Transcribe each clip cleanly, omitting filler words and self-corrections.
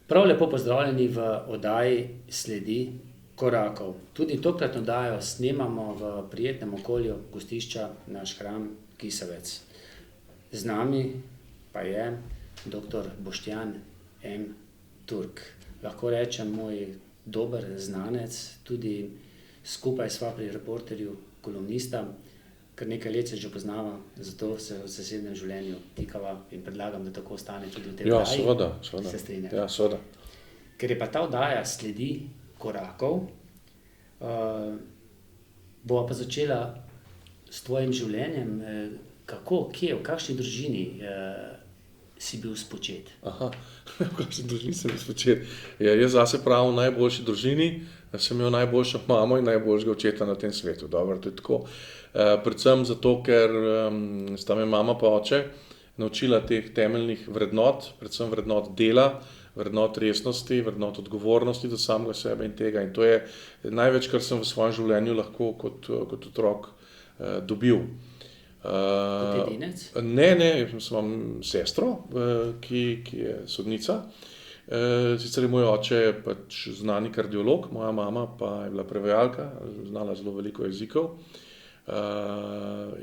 Prav lepo pozdravljeni v oddaji Sledi korakov. Tudi tokratno oddajo snemamo v prijetnem okolju gostišča naš hram Kisavec. Z nami pa je dr. Boštjan M. Turk. Lahko rečem moj dober znanec, tudi skupaj sva pri Reporterju kolumnista. Kar nekaj let se že poznava, zato se v zasebnem življenju tikava in predlagam, da tako ostane tudi v tej oddaji. Seveda. Se strinjam. Ja, seveda. Ker je pa ta oddaja Sledi korakov, bova pa začela s tvojim življenjem. Kako, kje, v kakšni družini si bil spočet? V kakšni družini sem bil spočet? Jaz zase pravim v najboljši družini, sem imel najboljšo mamo in najboljšega očeta na tem svetu. Dobro, to je tako. Predvsem zato, ker sta me mama pa oče naučila teh temeljnih vrednot, predvsem vrednot dela, vrednot resnosti, vrednot odgovornosti do samega sebe in tega. In to je največ, kar sem v svojem življenju lahko kot otrok dobil. Kot edinec? Ne, jaz imam sestro, ki je sodnica. Sicer je moj oče pač znani kardiolog, moja mama pa je bila prevajalka, znala zelo veliko jezikov.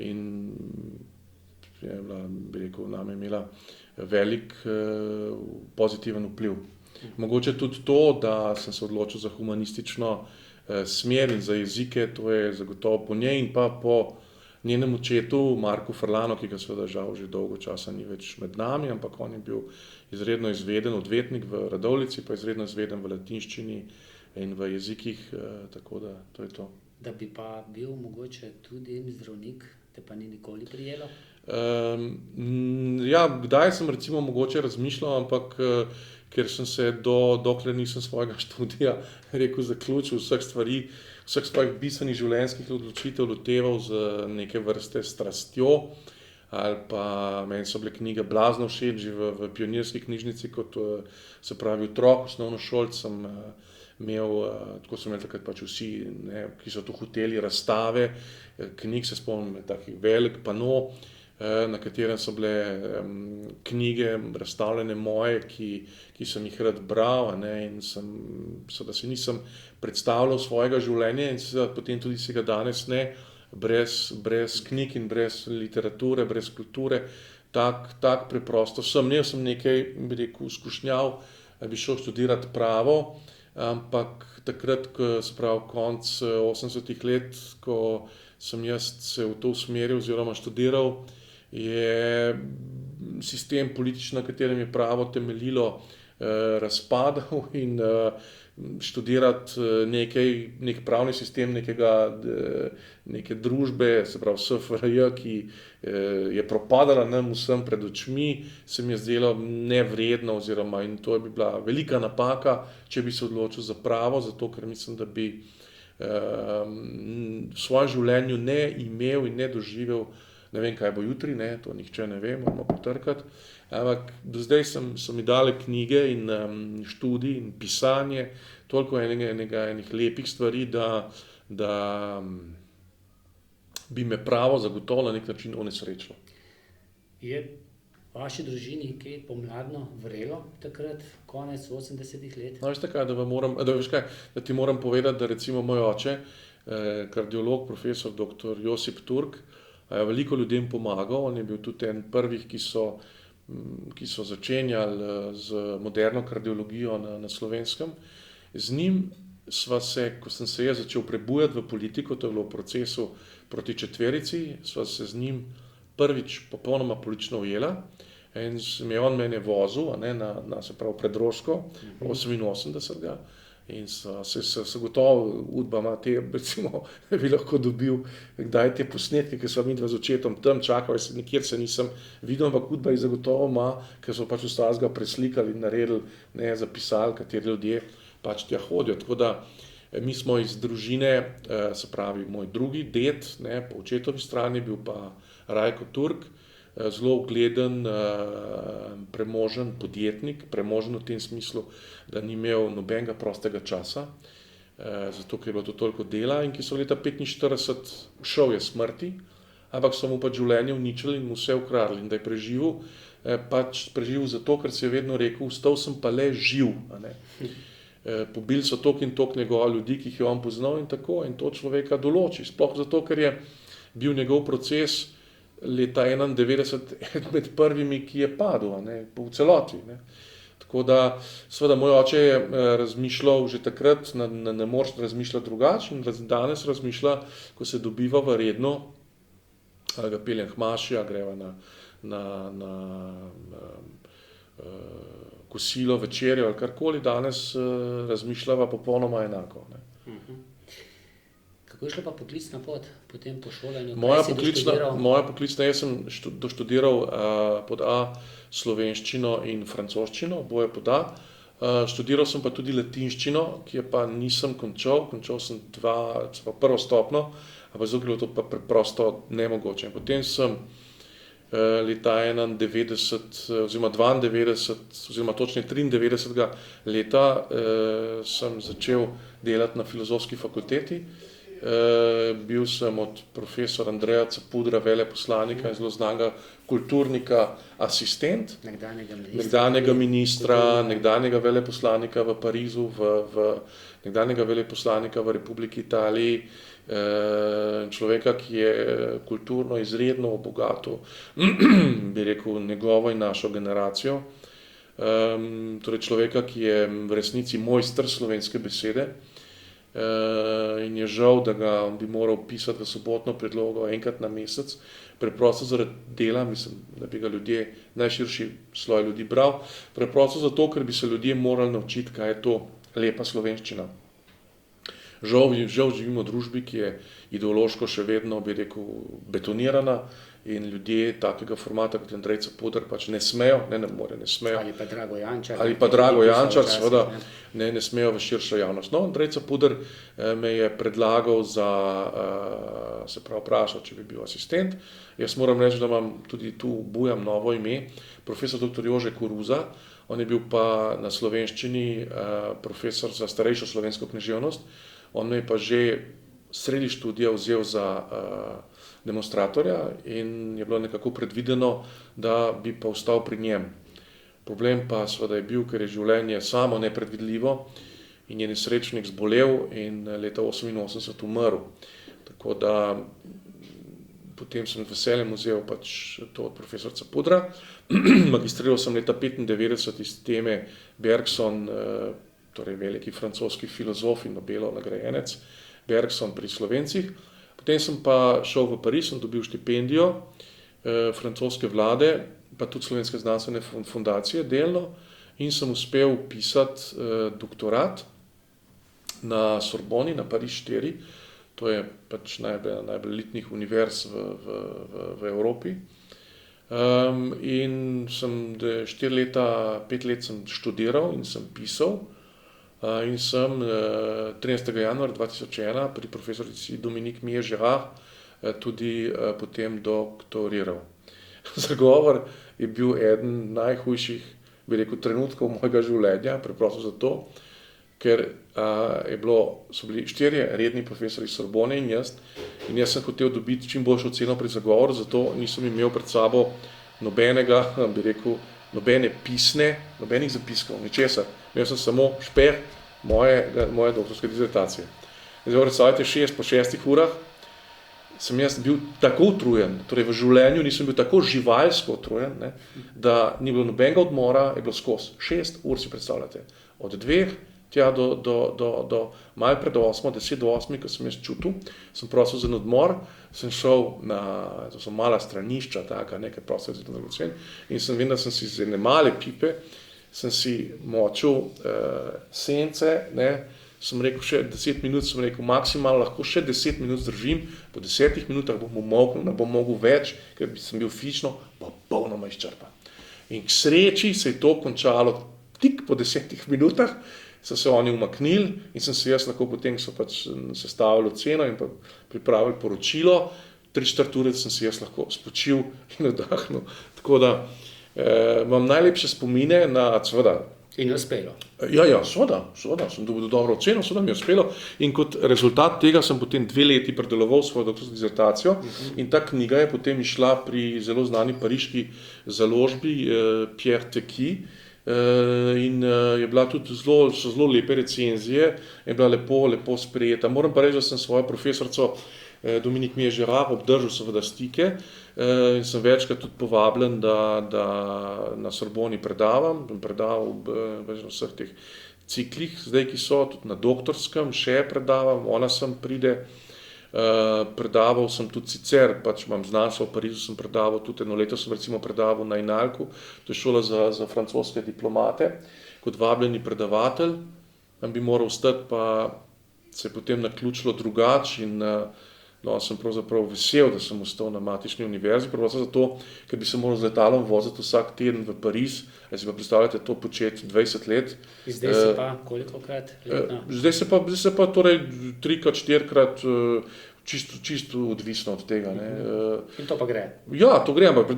In je bila, bi rekel, name imela velik pozitiven vpliv. Mogoče tudi to, da sem se odločil za humanistično smer in za jezike, to je zagotovo po njej in pa po njenem očetu Marku Frlanu, ki ga seveda žal že dolgo časa ni več med nami, ampak on je bil izredno izveden odvetnik v Radovljici, pa izredno izveden v latinščini in v jezikih, tako da to je to. Da bi pa bil mogoče tudi zdravnik, te pa ni nikoli prijelo? Ja, kdaj sem recimo mogoče razmišljal, ampak ker sem se dokler nisem svojega študija zaključil vseh svojih bistvenih življenjskih odločitev loteval z neke vrste strastjo, ali pa meni so bile knjige blazno všeč že v pionirski knjižnici, kot se pravi otrok, osnovnošolec sem imel, tako so imeli takrat pač vsi, ki so tu hoteli razstave knjig, se spomnim, takih velik pano, na katerem so bile knjige razstavljene moje, ki sem jih rad bral, in seveda si nisem predstavljal svojega življenja in seveda potem tudi si ga danes ne, brez knjig in brez literature, brez kulture. Tak preprosto sem. Imel sem nekaj, bi rekel, skušnjav, bi šel študirati pravo, ampak takrat, se pravi konec 80-ih let, ko sem jaz se v to usmeril oziroma študiral, je sistem politični, na katerem je pravo temeljilo, razpadal in študirati nek pravni sistem neke družbe, se pravi SFRJ, ki je propadala nam vsem pred očmi, se mi je zdelo nevredno oziroma in to bi bila velika napaka, če bi se odločil za pravo, zato ker mislim, da bi v svojem življenju ne imel in ne doživel, ne vem, kaj bo jutri, to nihče ne ve, moramo potrkati, ampak do zdaj so mi dale knjige in študij in pisanje, toliko enih lepih stvari, da bi me pravo zagotovo na nek način onesrečilo. Je v vaši družini kaj pomladno vrelo takrat, konec 80-ih let? Veste kaj, da ti moram povedati, da recimo moj oče, kardiolog, profesor dr. Josip Turk, veliko ljudem pomagal. On je bil tudi en prvih, ki so začenjali z moderno kardiologijo na Slovenskem. Z njim sva se, ko sem se jaz začel prebujati v politiko, to je bilo v procesu proti četverici, sva se z njim prvič popolnoma politično ujela in je on mene vozil, se pravi Predroško, 88. In se gotovo Udba ima te, recimo, bi lahko dobil kdaj te posnetke, ki so midva z očetom tam čakali, nikjer se nisem videl, ampak Udba jih zagotovo ima, ker so pač vsega preslikali in naredili, zapisali, kateri ljudje pač tja hodijo. Tako da mi smo iz družine, se pravi moj drugi ded, po očetovi strani je bil pa Rajko Turk, zelo ugleden, premožen podjetnik, premožen v tem smislu, da ni imel nobenega prostega časa, zato ker je bilo to toliko dela in ki so leta 1945 ušel je smrti, ampak so mu pač življenje uničili in mu vse ukradli. In da je preživel, pač preživel zato, ker si je vedno rekel, ostal sem pa le živ. A ne. Pobili so toliko in toliko njegova ljudi, ki jih je on poznal in tako, in to človeka določi. Sploh zato, ker je bil njegov proces leta 91 med prvimi, ki je padel, a ne, v celoti. Ne. Tako da, seveda, moj oče je razmišljal že takrat, ne moreš razmišljati drugače, in danes razmišlja, ko se dobiva v redno, ali ga peljem k maši, ali greva na kosilo, večerjo ali karkoli, danes razmišljava popolnoma enako. Ne. Kako je šla pa poklicna pot potem po šolanju? Moja poklicna, jaz sem doštudiral pod A slovenščino in francoščino, oboje pod A. Študiral sem pa tudi latinščino, ki je pa nisem končal sem prvo stopnjo, ampak zato je bilo to pa preprosto nemogoče. In potem sem leta 91 oziroma 92 oziroma točne 93. leta sem začel delati na filozofski fakulteti. Bil sem od profesora Andreja Capudra, veleposlanika in zelo znanega kulturnika, asistent, nekdanjega ministra, nekdanjega veleposlanika v Parizu, nekdanjega veleposlanika v Republiki Italiji, človeka, ki je kulturno izredno obogatil, bi rekel, njegovo in našo generacijo. Torej človeka, ki je v resnici mojster slovenske besede. In je žal, da ga bi moral pisati v sobotno predlogo enkrat na mesec, preprosto zaradi dela, mislim, da bi ga ljudje, najširši sloj ljudi bral, preprosto zato, ker bi se ljudje morali naučiti, kaj je to lepa slovenščina. Žal živimo v družbi, ki je ideološko še vedno, bi rekel, betonirana, in ljudje takega formata kot Andrej Capuder pač ne smejo. Ali pa Drago Jančar, seveda ne smejo v širšo javnost. No, Andrej Capuder me je predlagal se pravi vprašal, če bi bil asistent. Jaz moram reči, da imam tudi tu bujam novo ime, profesor dr. Jože Koruza. On je bil pa na slovenščini profesor za starejšo slovensko književnost. On me je pa že sredi študija vzel za demonstratorja in je bilo nekako predvideno, da bi pa ostal pri njem. Problem pa seveda je bil, ker je življenje samo nepredvidljivo in je nesrečnik zbolel in leta 1988 umrl. Tako da potem sem veseljem vzel pač to od profesora Capudra. Magistriral sem leta 1995 iz teme Bergson, torej veliki francoski filozof in Nobelov nagrajenec, Bergson pri Slovencih. Potem sem pa šel v Pariz, sem dobil štipendijo francoske vlade, pa tudi Slovenske znanstvene fundacije delno, in sem uspel pisati doktorat na Sorboni, na Pariz 4. To je pač najbolj elitnih univerz v Evropi. In sem 4 leta, 5 let sem študiral in sem pisal. In sem 13. januarja 2001 pri profesorici Dominique Mier-Gérard tudi potem doktoriral. Zagovor je bil eden najhujših, bi rekel, trenutkov mojega življenja, preprosto zato, ker so bili 4 redni profesori Sorbone in jaz sem hotel dobiti čim boljšo oceno pri zagovoru, zato nisem imel pred sabo nobenega, bi rekel, nobene pisne, nobenih zapiskov, ničesar. Imel sem samo špeh moje doktorske dizertacije. Zdaj, predstavljate, po 6 urah sem jaz bil tako utrujen, torej v življenju nisem bil tako živalsko utrujen, ne, da ni bilo nobenega odmora, je bilo skozi 6 ur, si predstavljate. Od 2 tja do malo pred 8, 10 do 8, ko sem jaz čutil, sem prosil za odmor, sem šel to so mala stranišča, nekaj prostor za to in sem vem, da sem si z ene male pipe, sem si močil sence, ne, sem rekel še 10 minut, sem rekel maksimalno, lahko še 10 minut zdržim, po 10 minutah bom umolknil, ne bom mogel več, ker sem bil fizično popolnoma izčrpan. In k sreči se je to končalo tik po 10 minutah, so se oni umaknili in sem se jaz lahko potem, so pač sestavili oceno in pa pripravili poročilo, 3/4 ure sem se jaz lahko spočil in oddahnil. Tako da imam najlepše spomine na, seveda, In uspelo. Ja, seveda, sem dobil dobro oceno, seveda mi je uspelo in kot rezultat tega sem potem 2 leti predeloval svojo doktorsko disertacijo in ta knjiga je potem išla pri zelo znani pariški založbi Pierre Tequi in je bila tudi so zelo lepe recenzije, je bila lepo sprejeta. Moram pa reči, da sem svojo profesorico Dominique Mier-Gérard obdržal seveda stike in sem večkrat tudi povabljen, da na Sorboni predavam, predaval v vseh teh ciklih, zdaj ki so tudi na doktorskem, še predavam, ona sem pride, predaval sem tudi sicer, pač imam znanstvo v Parizu, sem predaval tudi eno leto sem recimo predaval na Inalku, to je šola za francoske diplomate, kot vabljeni predavatelj, tam bi moral stati, pa se je potem naključilo drugače in sem pravzaprav vesel, da sem ostal na matični univerzi, predvsem zato, ker bi se moral z letalom voziti vsak teden v Pariz, si pa predstavljate to početi 20 let. Zdaj se pa kolikokrat letno? Zdaj se pa torej 3-krat, 4-krat, čisto odvisno od tega. Ne. In to pa gre? Ja, to gre, ampak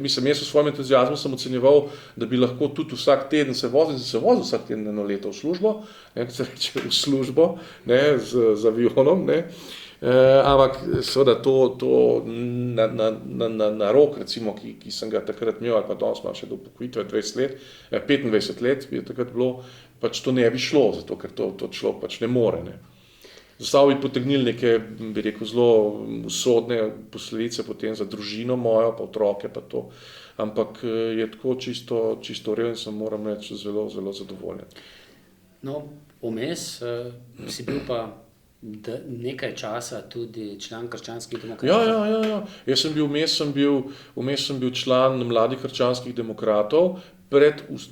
mislim, jaz v svojem entuziazmu sem ocenjeval, da bi lahko tudi vsak teden se vozil vsak teden eno leto v službo, ne, se reče v službo, ne, z avionom, ne. Ampak seveda to na rok, recimo, ki sem ga takrat imel, ali pa danes imam še do upokojitve 25 let je takrat bilo, pač to ne bi šlo, zato ker to človek pač ne more. Ne. Za sabo bi potegnili neke, bi rekel, zelo usodne posledice potem za družino mojo, pa otroke, pa to. Ampak je tako čisto reven, sem moram reči zelo, zelo zadovoljen. No, vmes si bil pa nekaj časa tudi član krščanskih demokratov. Ja. Jaz sem bil član mladih krščanskih demokratov,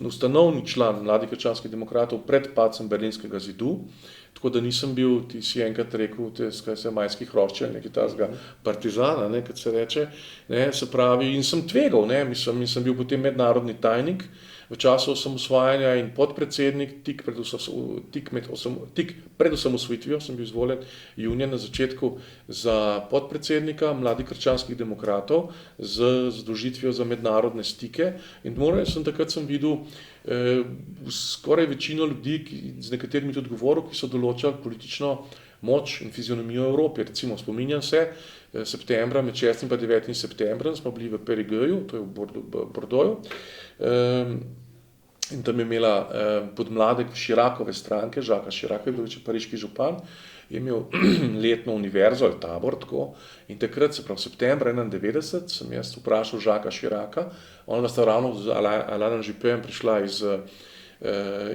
ustanovni član mladih krščanskih demokratov pred padcem Berlinskega zidu, tako da nisem bil, ti si enkrat rekel, majski hrošček, nekaj tazga partizana, ne, kot se reče, ne, se pravi, in sem tvegal, ne, sem bil potem mednarodni tajnik, v času osamosvajanja in podpredsednik, tik pred osamosvojitvijo sem bil izvoljen junija na začetku za podpredsednika mladih krščanskih demokratov z združitvijo za mednarodne stike in takrat sem videl skoraj večino ljudi, z nekaterimi tudi govoril, ki so določali politično moč in fizionomijo Evrope. Recimo, spominjam se, septembra, med 6. in 9. septembra smo bili v Périgueuxu, to je v Bordeauxu, in tam je imela podmladek Chiracove stranke, Jacques Chirac je bil pariški župan, je imel letno univerzo ali tabor, tako, in takrat, se pravi septembra 1991, sem jaz vprašal Jacquesa Chiraca, ona sta ravno z Alanom Juppéem prišla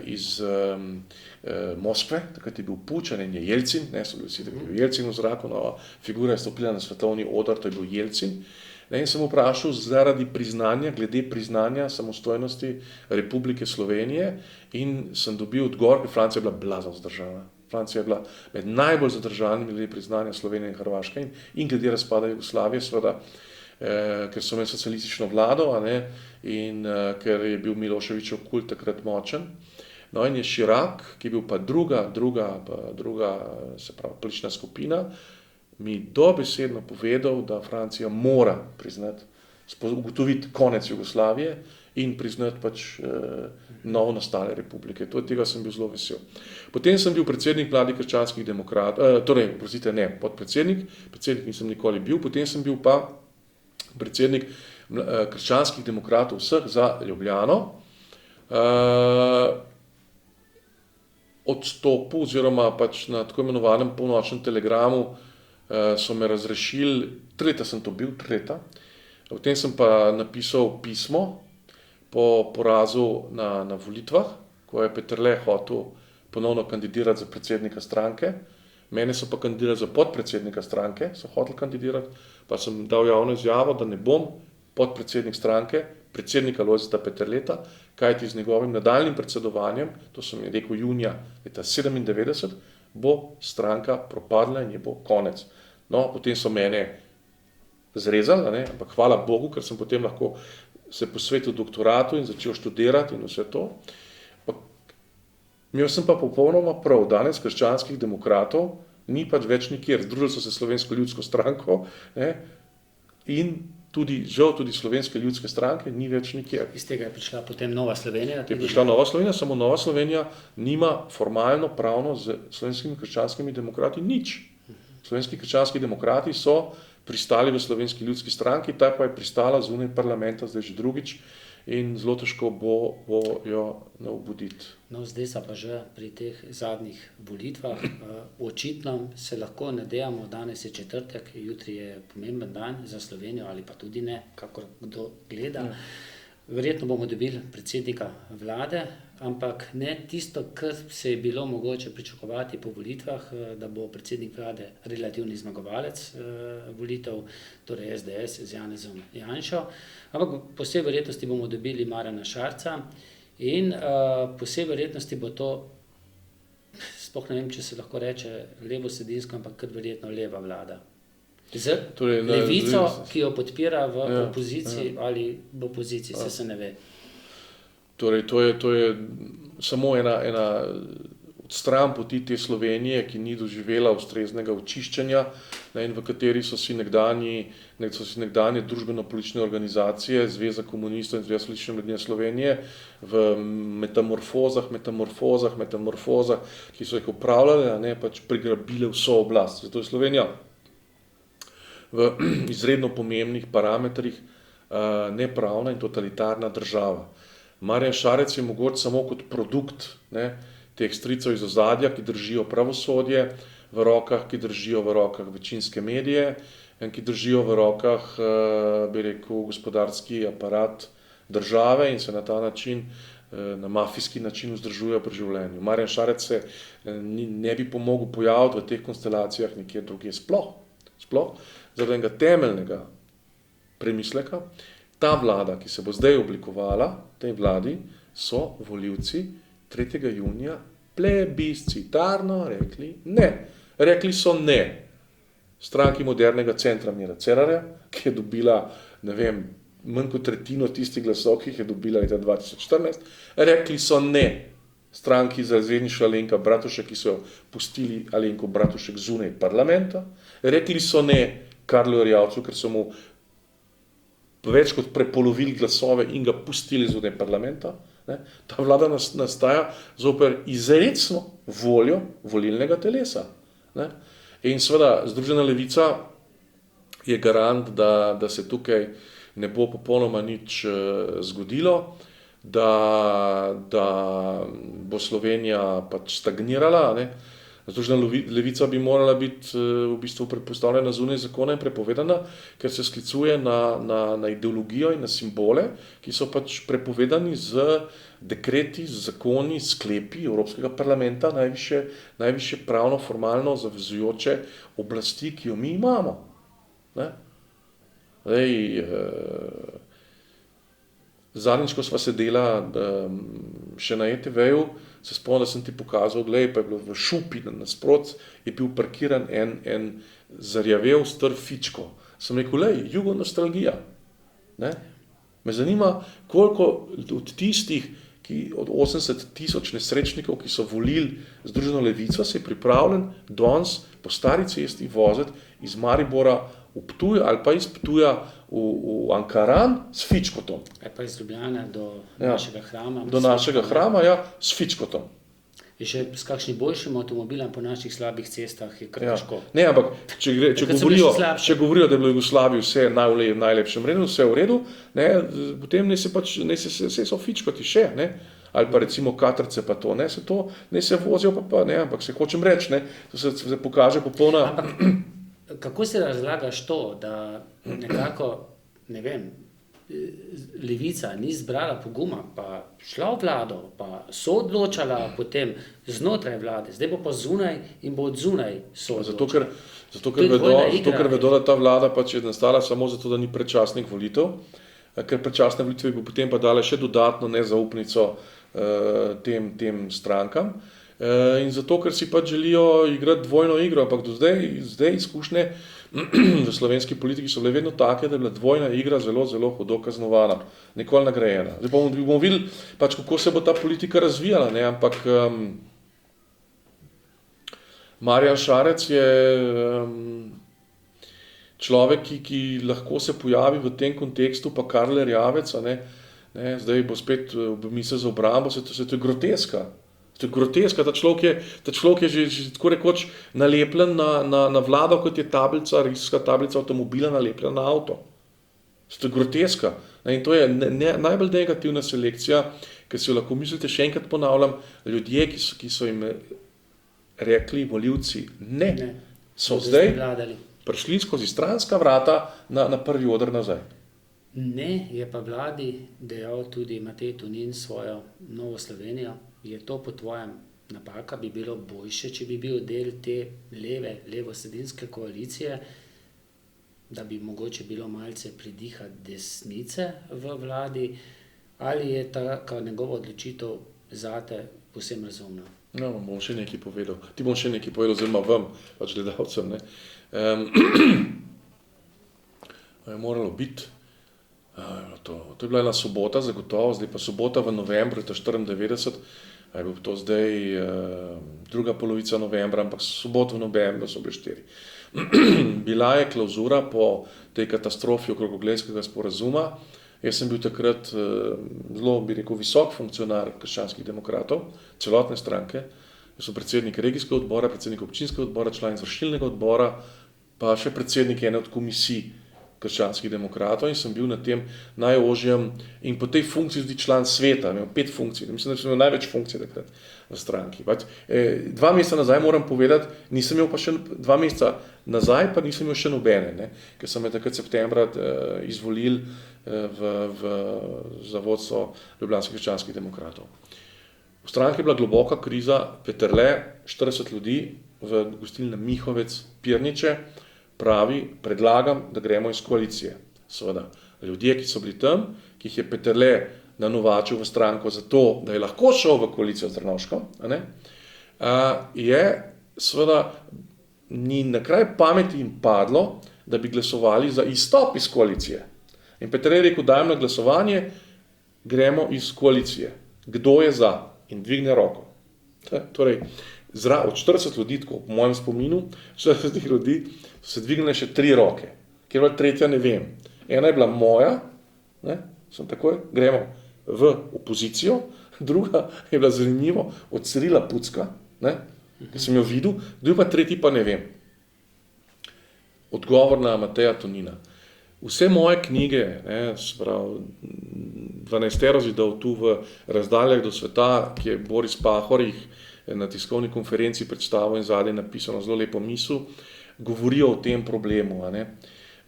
iz Moskve, takrat je bil puč, in je Jelcin, ne, so bili vsi, da je bil Jelcin v zraku, nova figura je stopila na svetovni oder, to je bil Jelcin. In sem vprašal glede priznanja samostojnosti Republike Slovenije in sem dobil odgovor, ker Francija je bila blazno zadržana. Francija je bila med najbolj zadržanimi glede priznanja Slovenije in Hrvaške in glede razpada Jugoslavije, seveda, ker so imeli socialistično vlado, in ker je bil Miloševićev kult takrat močen. No in je Chirac, ki je bil pa druga, se pravi, politična skupina, mi dobesedno povedal, da Francija mora priznati, ugotoviti konec Jugoslavije in priznati pač novo nastale republike. Tega sem bil zelo vesel. Potem sem bil predsednik mladih krščanskih demokratov, podpredsednik, predsednik nisem nikoli bil, potem sem bil pa predsednik krščanskih demokratov vseh za Ljubljano. Odstopu oziroma pač na tako imenovanem polnočnem telegramu so me razrešili, 3 leta sem to bil, 3 leta. Potem sem pa napisal pismo po porazu na volitvah, ko je Peterle hotel ponovno kandidirati za predsednika stranke. Mene so pa kandidirali za podpredsednika stranke, so hoteli kandidirati, pa sem dal javno izjavo, da ne bom podpredsednik stranke, predsednika Lojzeta Peterleta, kajti z njegovim nadaljnjim predsedovanjem, to sem rekel junija leta 1997, bo stranka propadla in je bo konec. No, potem so mene zrezali, ampak hvala Bogu, ker sem potem lahko se posvetil doktoratu in začel študirati in vse to. Imel sem pa popolnoma prav, danes krščanskih demokratov ni pač več nikjer, združili so se Slovensko ljudsko stranko, in žal tudi Slovenske ljudske stranke ni več nikjer. Iz tega je prišla potem Nova Slovenija. Je prišla Nova Slovenija, samo Nova Slovenija nima formalno pravno z slovenskimi krščanskimi demokrati nič. Slovenski krščanski demokrati so pristali v Slovenski ljudski stranki, ta pa je pristala zunaj parlamenta zdaj že drugič in zelo težko bo jo obuditi. No, zdaj so pa že pri teh zadnjih volitvah. Očitno se lahko nadejamo, danes je četrtek, jutri je pomemben dan za Slovenijo ali pa tudi ne, kakor kdo gleda. Verjetno bomo dobili predsednika vlade, ampak ne tisto, kar se je bilo mogoče pričakovati po volitvah, da bo predsednik vlade relativni zmagovalec volitev, torej SDS z Janezom Janšo, ampak po vsej verjetnosti bomo dobili Marjana Šarca in po vsej verjetnosti bo to, sploh ne vem, če se lahko reče levo-sredinsko, ampak kar verjetno leva vlada. Z Levico, ki jo podpira v opoziciji ali v opoziciji, se ne ve. Torej, to je samo ena od stran poti te Slovenije, ki ni doživela ustreznega očiščenja, in v kateri so si nekdanje družbeno-politične organizacije, Zveza komunistov in Zveza politične mladine Slovenije v metamorfozah, ki so jih upravljale, pač prigrabile vso oblast. Zato je Slovenija v izredno pomembnih parametrih nepravna in totalitarna država. Marjan Šarec je mogoče samo kot produkt teh stricev iz ozadja, ki držijo pravosodje v rokah, ki držijo v rokah večinske medije in ki držijo v rokah, bi rekel, gospodarski aparat države in se na ta način, na mafijski način vzdržujejo pri življenju. Marjan Šarec se ne bi pomogel pojaviti v teh konstelacijah nikjer drugje sploh. Zaradi enega temeljnega premisleka, ta vlada, ki se bo zdaj oblikovala, tej vladi, so volivci 3. junija plebiscitarno rekli ne. Rekli so ne stranki modernega centra Mira Cerarja, ki je dobila, ne vem, manj kot tretjino tistih glasov, ki jih je dobila leta 2014. Rekli so ne stranki Zvezdništva Alenka Bratušek, ki so pustili Alenko Bratušek zunaj parlamenta. Rekli so ne Karlu Erjavcu, ker so mu več kot prepolovili glasove in ga pustili zunaj parlamenta. Ta vlada nastaja zoper izrecno voljo volilnega telesa. In seveda Združena levica je garant, da se tukaj ne bo popolnoma nič zgodilo, da bo Slovenija pač stagnirala. Združena levica bi morala biti v bistvu predpostavljena zunaj zakona in prepovedana, ker se sklicuje na ideologijo in na simbole, ki so pač prepovedani z dekreti, z zakoni, sklepi Evropskega parlamenta, najvišje pravno, formalno zavezujoče oblasti, ki jo mi imamo. Zadnjič, ko sva sedela še na ETV-ju, se spomnim, da sem ti pokazal, pa je bilo v šupi nasprot, je bil parkiran en zarjavel star fičko. Sem rekel, jugonostalgija. Me zanima, koliko od tistih, od 80,000 nesrečnikov, ki so volili Združeno levico, se je pripravljen danes po stari cesti voziti iz Maribora v Ptuj ali pa iz Ptuja v Ankaran s fičkotom. Pa iz Ljubljane do našega hrama. Do našega hrama, s fičkotom. Je še s kakšnim boljšim avtomobilom po naših slabih cestah je kar težko. Ne, ampak če govorijo, da je bilo v Jugoslaviji vse v najlepšem redu, vse v redu, potem ne so fičkoti še, ali pa recimo katrce pa to, ne se vozijo pa, ampak se hočem reči, to se pokaže popolna. Kako se razlagaš to, da nekako, ne vem, Levica ni zbrala poguma, pa šla v vlado, pa so odločala potem znotraj vlade, zdaj bo pa zunaj in bo od zunaj so odločala. Zato, ker vedo, da ta vlada pač je nastala samo zato, da ni predčasnih volitev, ker predčasne volitve bi potem pa dale še dodatno nezaupnico tem strankam. In zato, ker si pač želijo igrati dvojno igro, ampak do zdaj izkušnje v slovenski politiki so bile vedno take, da je bila dvojna igra zelo, zelo hudo kaznovana, nikoli nagrajena. Zdaj bomo videli, pač, kako se bo ta politika razvijala, ampak Marjan Šarec je človek, ki lahko se pojavi v tem kontekstu, pa Karl Erjavec, zdaj bo spet misel za obrambo, to je groteska. To je groteska, ta človek je že tako rekoč nalepljen na vlado, kot je registrska tablica avtomobila nalepljena na avto. To je groteska. In to je najbolj negativna selekcija, ker si jo lahko mislite, še enkrat ponavljam, ljudje, ki so jim rekli volivci ne, so zdaj prišli skozi stranska vrata na prvi oder nazaj. Ne, je pa vladi dejal tudi Matej Tonin svojo Novo Slovenijo. Je to po tvojem napaka? Bi bilo boljše, če bi bil del te levo-sredinske koalicije, da bi mogoče bilo malce pridihati desnice v vladi, ali je ta njegova odločitev zate povsem razumna? No, bom še nekaj povedal. Ti bom še nekaj povedal, oziroma vam, pač gledalcem. Je moralo biti. To je bila ena sobota, zagotovo, zdaj pa sobota v novembru, to je 94, je bil to zdaj druga polovica novembra, ampak sobot v novembru so bile 4. Bila je klauzura po tej katastrofi okrog Oglejskega sporazuma. Jaz sem bil takrat zelo, bi rekel, visok funkcionar krščanskih demokratov, celotne stranke. Jaz sem predsednik regijskega odbora, predsednik občinskega odbora, član izvršilnega odbora, pa še predsednik ene od komisij krščanskih demokratov in sem bil na tem najožjem in po tej funkciji tudi član sveta, imel 5 funkcij, mislim, da sem imel največ funkcij takrat v stranki. 2 meseca nazaj moram povedati, nisem imel pa še 2 meseca nazaj, pa nisem imel še nobene, ker sem me takrat septembra izvolil za vodstvo ljubljanskih krščanskih demokratov. V stranki je bila globoka kriza, Peterle, 40 ljudi v gostilni Mihovec, Pirniče, pravi, predlagam, da gremo iz koalicije. Seveda, ljudje, ki so bili tam, ki jih je Peterle nanovačil v stranko zato, da je lahko šel v koalicijo z Drnovškom, je seveda ni na kraj pameti jim padlo, da bi glasovali za izstop iz koalicije. In Peterle je rekel, dajem na glasovanje, gremo iz koalicije. Kdo je za? In dvigne roko. Torej, od 40 ljudi, tako po mojem spominu, 40 ljudi, so se dvignile še 3 roke. Kjer je bila tretja, ne vem. Ena je bila moja, sem takoj, gremo v opozicijo, druga je bila zanimivo od Cirila Pucka, ki sem jo videl, drugi pa tretji pa ne vem. Odgovor na Mateja Tonina. Vse moje knjige, 12 razvidov tu v Razdaljah do sveta, ki je Boris Pahor jih na tiskovni konferenci predstavil in zadaj napisano zelo lepo misel, govorijo o tem problemu.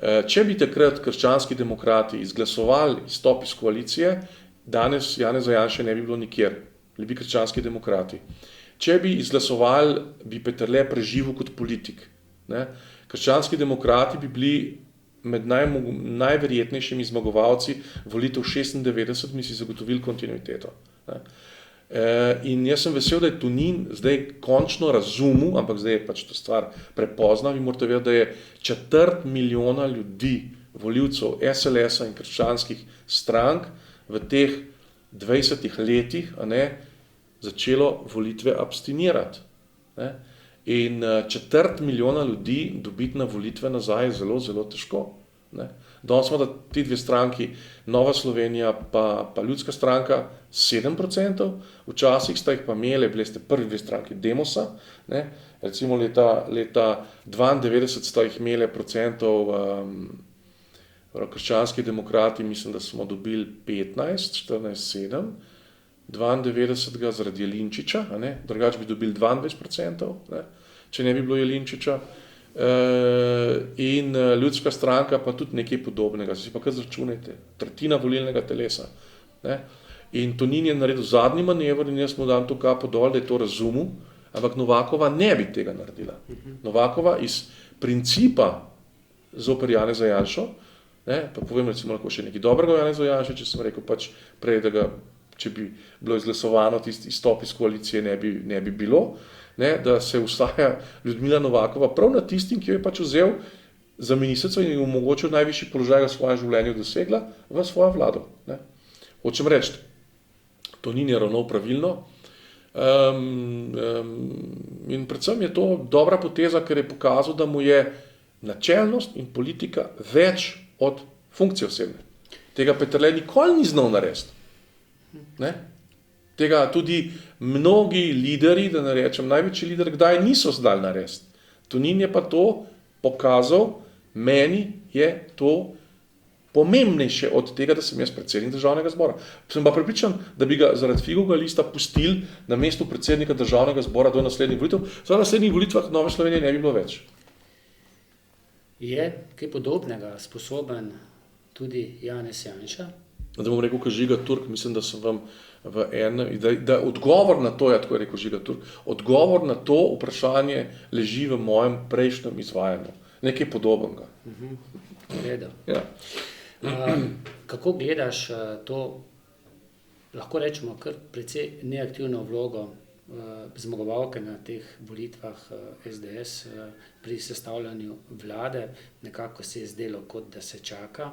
Če bi takrat krščanski demokrati izglasovali izstop iz koalicije, danes Janeza Janše ne bi bilo nikjer, bili krščanski demokrati. Če bi izglasovali, bi Peterle preživel kot politik. Krščanski demokrati bi bili med najverjetnejšimi zmagovalci volitev 96, mi si zagotovili kontinuiteto. In jaz sem vesel, da je Tonin zdaj končno razumel, ampak zdaj je pač to stvar prepozna. Vi morate vedeti, da je 250 000 ljudi, volivcev SLS-a in krščanskih strank v teh 20 letih začelo volitve abstinirati. In 250 000 ljudi dobiti na volitve nazaj je zelo, zelo težko. Danes smo, da ti 2 stranki, Nova Slovenija pa Ljudska stranka 7%, včasih sta jih pa imele, bili ste prvi 2 stranki Demosa, recimo leta 92 sta jih imele procentov krščanski demokrati, mislim, da smo dobili 15, 14, 7, 92 zaradi Jelinčiča, drugače bi dobili 22%, če ne bi bilo Jelinčiča. In Ljudska stranka pa tudi nekaj podobnega, si pa kar zračunajte, tretjina volilnega telesa. In Tonin je naredil zadnji manever in jaz mu dam to kapo dol, da je to razumel, ampak Novakova ne bi tega naredila. Novakova iz principa zoper Janeza Janšo, pa povem recimo lahko še nekaj dobrega o Janezu Janši, če sem rekel pač prej, da ga, če bi bilo izglasovano, tisti izstop iz koalicije ne bi bilo, da se vstaja Ljudmila Novakova prav na tistim, ki jo je pač vzel za ministrico in je omogočil najvišji položaj v svojem življenju dosegla v svojo vlado. Hočem reči, Tonin je ravnal pravilno in predvsem je to dobra poteza, ker je pokazal, da mu je načelnost in politika več od funkcije osebne. Tega Peterle nikoli ni znal narediti. Ne? Tega tudi mnogi lideri, da ne rečem največji lider, kdaj niso znali narediti. Tonin je pa to pokazal, meni je to pomembnejše od tega, da sem jaz predsednik državnega zbora. Sem pa prepričan, da bi ga zaradi figovega lista pustili na mestu predsednika državnega zbora do naslednjih volitev. Za naslednjih volitvah Nove Slovenije ne bi bilo več. Je kaj podobnega sposoben tudi Janez Janša? Da bom rekel, kot Žiga Turk, mislim, da sem vam v enem, da odgovor na to, tako je rekel Žiga Turk, odgovor na to vprašanje leži v mojem prejšnjem izvajanju. Nekaj podobnega. Ja. Kako gledaš to, lahko rečemo, kar precej neaktivno vlogo zmagovalke na teh volitvah SDS pri sestavljanju vlade? Nekako se je zdelo, kot da se čaka.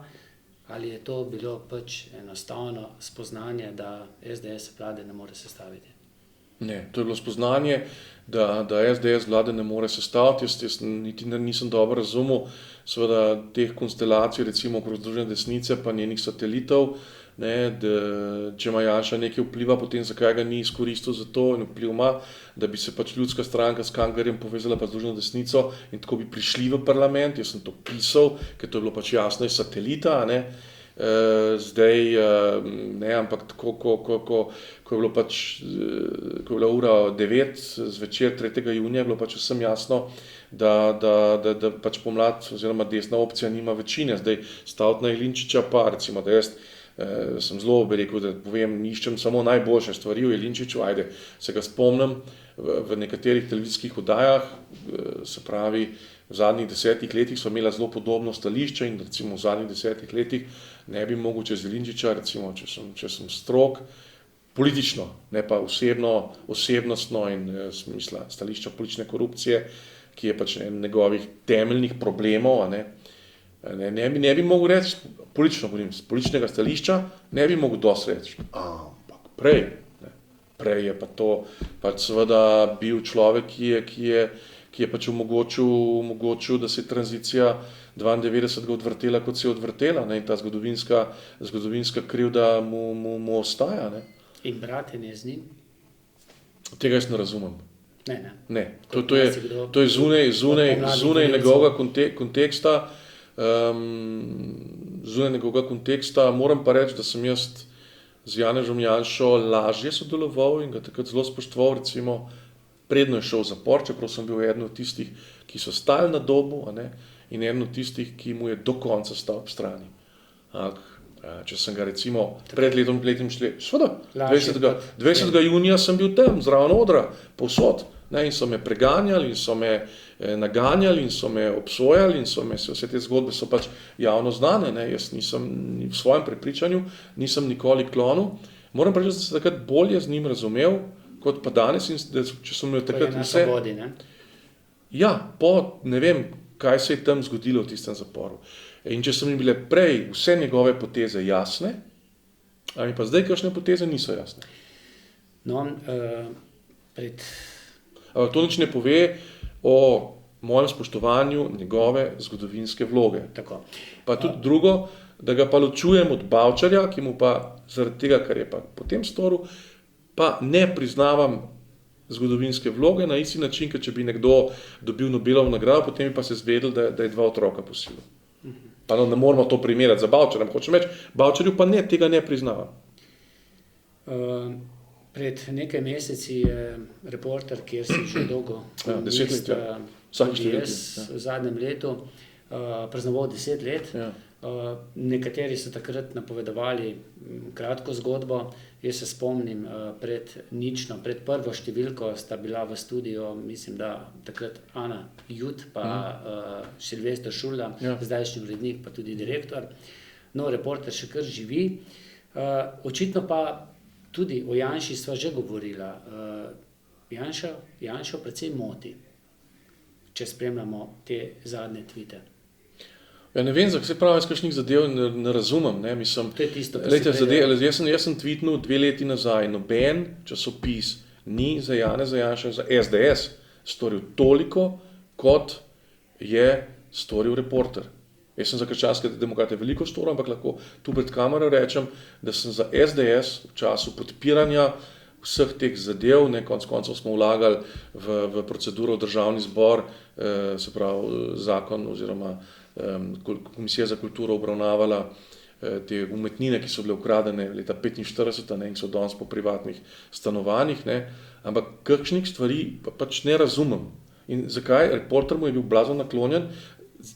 Ali je to bilo pač enostavno spoznanje, da SDS vlade ne more sestaviti? Ne, to je bilo spoznanje, da SDS vlade ne more sestaviti. Jaz niti nisem dobro razumel seveda teh konstelacij, recimo okrog Združene desnice pa njenih satelitov, ne, da, če ima Janša nekaj vpliva, potem zakaj ga ni izkoristil za to in vpliv ima, da bi se pač Ljudska stranka s Kanglerjem povezala pa Združeno desnico in tako bi prišli v parlament. Jaz sem to pisal, ker to je bilo pač jasno iz satelita, ne. Zdaj, ne, ampak tako, ko je bilo pač, ko je bila ura 9 zvečer 3. junija, je bilo pač vsem jasno, da pač pomlad oziroma desna opcija nima večine. Zdaj staviti na Jelinčiča pa, recimo, da jaz sem zelo, bi rekel, da povem, iščem samo najboljše stvari o Jelinčiču, ajde, se ga spomnim v nekaterih televizijskih oddajah, se pravi, v zadnjih 10 letih so imela zelo podobno stališče in recimo v zadnjih 10 letih ne bi mogel čez Jelinčiča, recimo, če sem strog, politično, ne pa osebnostno in smisla stališča politične korupcije, ki je pač en njegovih temeljnih problemov, ne bi mogel reči, z političnega stališča, ne bi mogel dosti reči, ampak prej je pa to pač seveda bil človek, ki je pač omogočil, da se je tranzicija 92 odvrtela, kot se je odvrtela, ne, in ta zgodovinska krivda mu ostaja. Ne. In bratenje z njim? Tega jaz ne razumem. Ne. To je zunaj njegovega konteksta. Zunaj njegovega konteksta. Moram pa reči, da sem jaz z Janezom Janšo lažje sodeloval in ga takrat zelo spoštoval, recimo, predno je šel v zapor, čeprav sem bil eden od tistih, ki so stali na Dobu, in eden od tistih, ki mu je do konca stal ob strani. Če sem ga recimo pred letom šli, seveda, 20. junija sem bil tam, zraven odra, povsod, in so me preganjali, in so me naganjali, in so me obsojali, in vse te zgodbe so pač javno znane, jaz nisem v svojem prepričanju, nisem nikoli klonil. Moram reči, da sem takrat bolje z njim razumel, kot pa danes, in če sem imel takrat vse... Svobodi, ne? Ja, ne vem, kaj se je tam zgodilo v tistem zaporu. In če so mi bile prej vse njegove poteze jasne, a mi pa zdaj kakšne poteze niso jasne. No, To nič ne pove o mojem spoštovanju njegove zgodovinske vloge. Tako. Pa tudi drugo, da ga pa ločujem od Bavčarja, ki mu pa zaradi tega, kar je pa potem storil, pa ne priznavam zgodovinske vloge na isti način, kot če bi nekdo dobil Nobelovo nagrado, potem bi pa se zvedel, da je 2 otroka posilil. Pa ne moramo to primerjati za Bavčarjem, hočem reči, Bavčarju pa tega ne priznavam. Pred nekaj meseci je Reporter, kjer si že dolgo, 10 let, tudi jaz v zadnjem letu, praznoval 10 let. Ja. Nekateri so takrat napovedovali kratko zgodbo. Jaz se spomnim, pred prvo številko sta bila v studiu, mislim, da takrat Ana Jut pa Silvester Šurla, zdajšnji urednik pa tudi direktor. No, Reporter še kar živi. Očitno pa tudi o Janši sva že govorila. Janša precej moti, če spremljamo te zadnje tvite. Ja, ne vem, zakaj pravi, jaz kakšnih zadev ne razumem. Mislim, to je tisto, kar jaz sem tweetnul 2 leti nazaj, noben časopis ni za Janeza Janša, za SDS storil toliko, kot je storil Reporter. Jaz sem za krščanske demokrate veliko storil, ampak lahko tu pred kamero rečem, da sem za SDS v času podpiranja vseh teh zadev, konec koncev smo vlagali v proceduro v državni zbor, se pravi zakon oziroma Komisija za kulturo obravnavala te umetnine, ki so bile ukradene leta 1945 in so danes po privatnih stanovanjih, ampak kakšnih stvari pač ne razumem. In zakaj? Reporter mu je bil blazno naklonjen,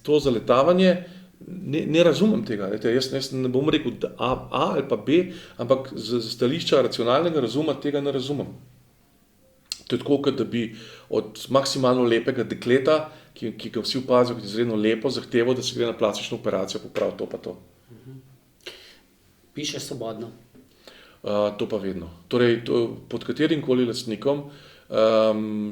to zaletavanje, ne razumem tega. Jaz ne bom rekel A ali pa B, ampak z stališča racionalnega razuma tega ne razumem. To je tako, kot da bi od maksimalno lepega dekleta, ki ga vsi opazijo, kot je izredno lepo, zahteval, da se gre na plastično operacijo popraviti to pa to. Piše svobodno. To pa vedno. Torej, pod katerim koli lastnikom,